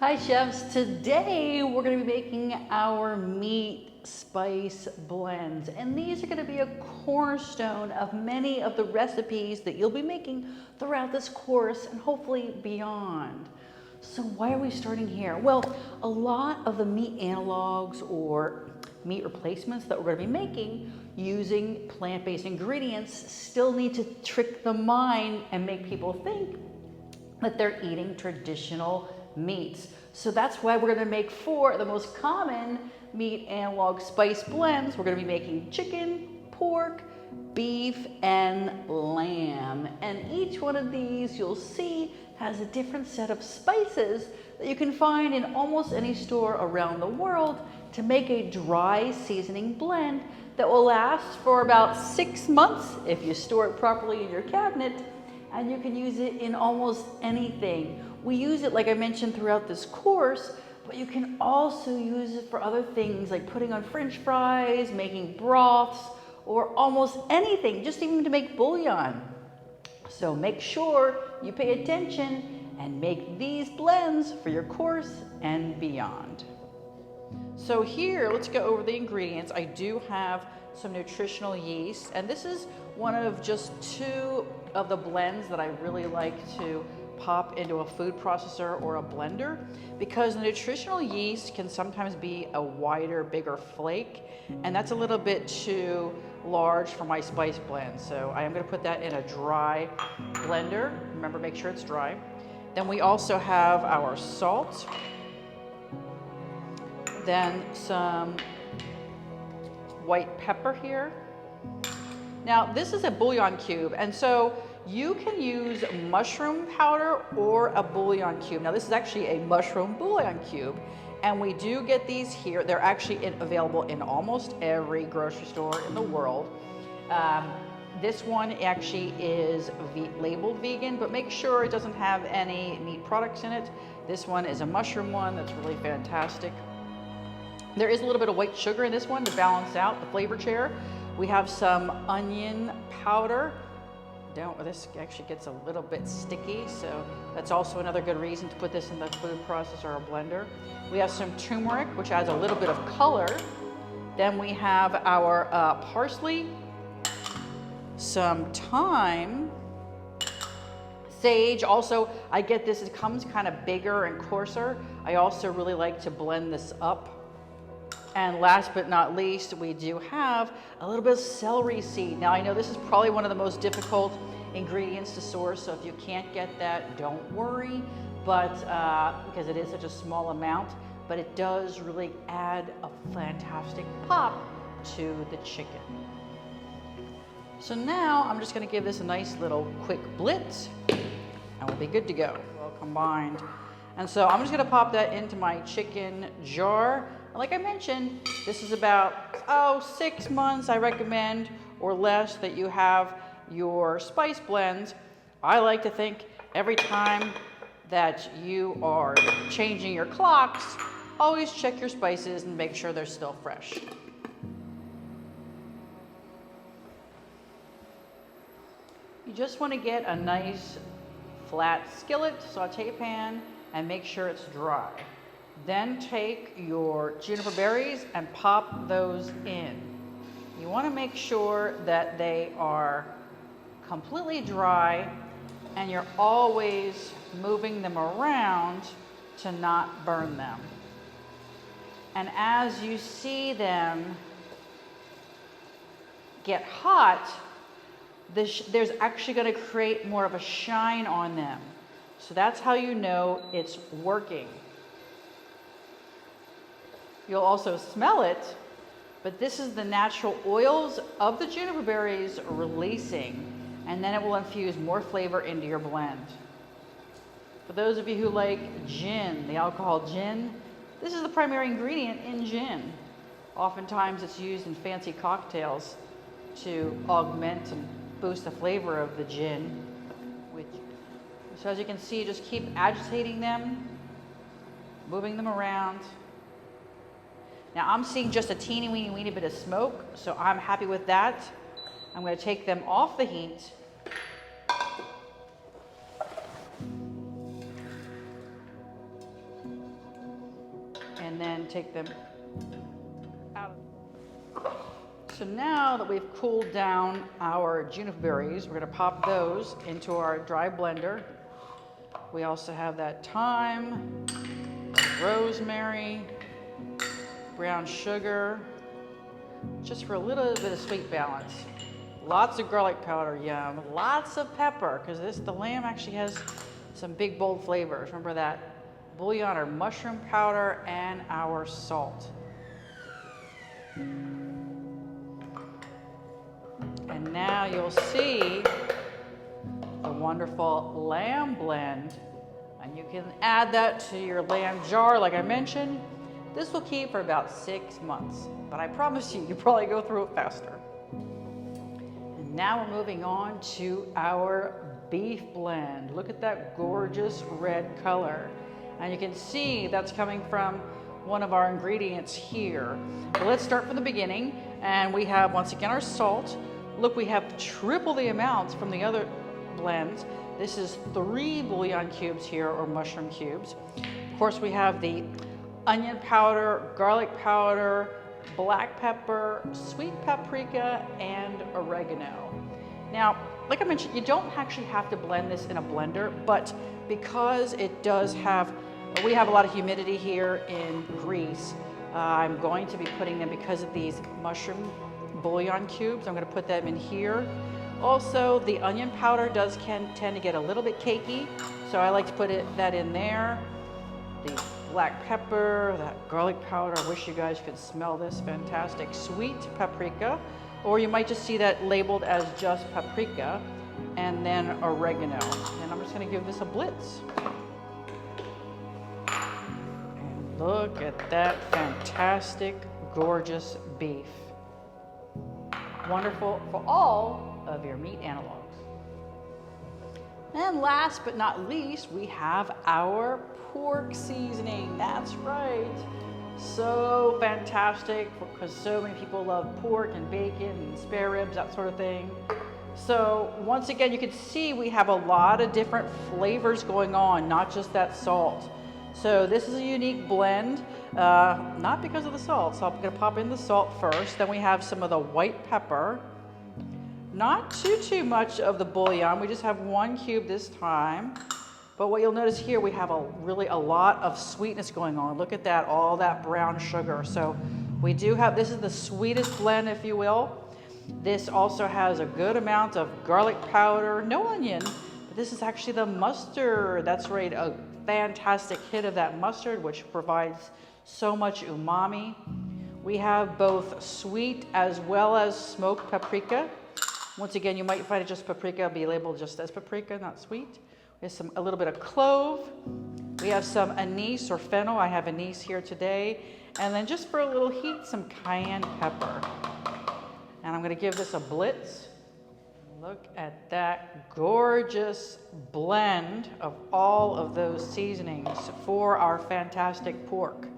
Hi chefs, today we're going to be making our meat spice blends, and these are going to be a cornerstone of many of the recipes that you'll be making throughout this course and hopefully beyond. So why are we starting here? Well, a lot of the meat analogs or meat replacements that we're going to be making using plant-based ingredients still need to trick the mind and make people think that they're eating traditional meats. So that's why we're gonna make 4 of the most common meat analog spice blends. We're gonna be making chicken, pork, beef, and lamb. And each one of these, you'll see, has a different set of spices that you can find in almost any store around the world to make a dry seasoning blend that will last for about 6 months if you store it properly in your cabinet, and you can use it in almost anything. We use it, like I mentioned, throughout this course, but you can also use it for other things like putting on French fries, making broths, or almost anything, just even to make bouillon. So make sure you pay attention and make these blends for your course and beyond. So here, let's go over the ingredients. I do have some nutritional yeast, and this is one of just 2 of the blends that I really like to pop into a food processor or a blender, because the nutritional yeast can sometimes be a wider, bigger flake, and that's a little bit too large for my spice blend. So I am going to put that in a dry blender. Remember, make sure it's dry. Then we also have our salt, then some white pepper here. Now this is a bouillon cube, and so you can use mushroom powder or a bouillon cube. Now this is actually a mushroom bouillon cube, and we do get these here. They're actually available in almost every grocery store in the world. This one actually is labeled vegan, but make sure it doesn't have any meat products in it. This one is a mushroom one that's really fantastic. There is a little bit of white sugar in this one to balance out the flavor chair. We have some onion powder. This actually gets a little bit sticky, so that's also another good reason to put this in the food processor or blender. We have some turmeric, which adds a little bit of color. Then we have our parsley, some thyme, sage. Also, I get this, it comes kind of bigger and coarser. I also really like to blend this up. And last but not least, we do have a little bit of celery seed. Now I know this is probably one of the most difficult ingredients to source, so if you can't get that, don't worry, but because it is such a small amount, but it does really add a fantastic pop to the chicken. So now I'm just gonna give this a nice little quick blitz, and we'll be good to go. Well combined. And so I'm just gonna pop that into my chicken jar. Like I mentioned, this is about 6 months I recommend or less that you have your spice blends. I like to think every time that you are changing your clocks, always check your spices and make sure they're still fresh. You just want to get a nice flat skillet, saute pan, and make sure it's dry. Then take your juniper berries and pop those in. You want to make sure that they are completely dry, and you're always moving them around to not burn them. And as you see them get hot, there's actually going to create more of a shine on them. So that's how you know it's working. You'll also smell it, but this is the natural oils of the juniper berries releasing, and then it will infuse more flavor into your blend. For those of you who like gin, the alcohol gin, this is the primary ingredient in gin. Oftentimes it's used in fancy cocktails to augment and boost the flavor of the gin. So as you can see, just keep agitating them, moving them around. Now I'm seeing just a teeny weeny bit of smoke, so I'm happy with that. I'm going to take them off the heat. and then take them out. So now that we've cooled down our juniper berries, we're going to pop those into our dry blender. We also have that thyme, rosemary, brown sugar, just for a little bit of sweet balance. Lots of garlic powder, yum. Lots of pepper, because the lamb actually has some big, bold flavors. Remember that bouillon or mushroom powder and our salt. And now you'll see the wonderful lamb blend. And you can add that to your lamb jar, like I mentioned. This will keep for about 6 months, but I promise you, probably go through it faster. And now we're moving on to our beef blend. Look at that gorgeous red color. And you can see that's coming from one of our ingredients here. But let's start from the beginning. And we have, once again, our salt. Look, we have triple the amounts from the other blends. This is 3 bouillon cubes here, or mushroom cubes. Of course, we have the onion powder, garlic powder, black pepper, sweet paprika, and oregano. Now, like I mentioned, you don't actually have to blend this in a blender, but because it does have, we have a lot of humidity here in Greece, I'm going to be putting them, because of these mushroom bouillon cubes, I'm going to put them in here. Also, the onion powder does tend to get a little bit cakey, so I like to put that in there. The black pepper, that garlic powder, I wish you guys could smell this fantastic sweet paprika, or you might just see that labeled as just paprika, and then oregano. And I'm just going to give this a blitz. And look at that fantastic, gorgeous beef. Wonderful for all of your meat analogs. And last but not least, we have our pork seasoning. That's right. So fantastic, because so many people love pork and bacon and spare ribs, that sort of thing. So once again, you can see we have a lot of different flavors going on, not just that salt. So this is a unique blend, not because of the salt. So I'm going to pop in the salt first. Then we have some of the white pepper. Not too much of the bouillon. We just have 1 cube this time. But what you'll notice here, we have really a lot of sweetness going on. Look at that, all that brown sugar. So we do have, this is the sweetest blend, if you will. This also has a good amount of garlic powder, no onion, but this is actually the mustard. That's right, a fantastic hit of that mustard, which provides so much umami. We have both sweet as well as smoked paprika. Once again, you might find it just paprika, be labeled just as paprika, not sweet. We have a little bit of clove. We have some anise or fennel. I have anise here today. And then just for a little heat, some cayenne pepper. And I'm going to give this a blitz. Look at that gorgeous blend of all of those seasonings for our fantastic pork.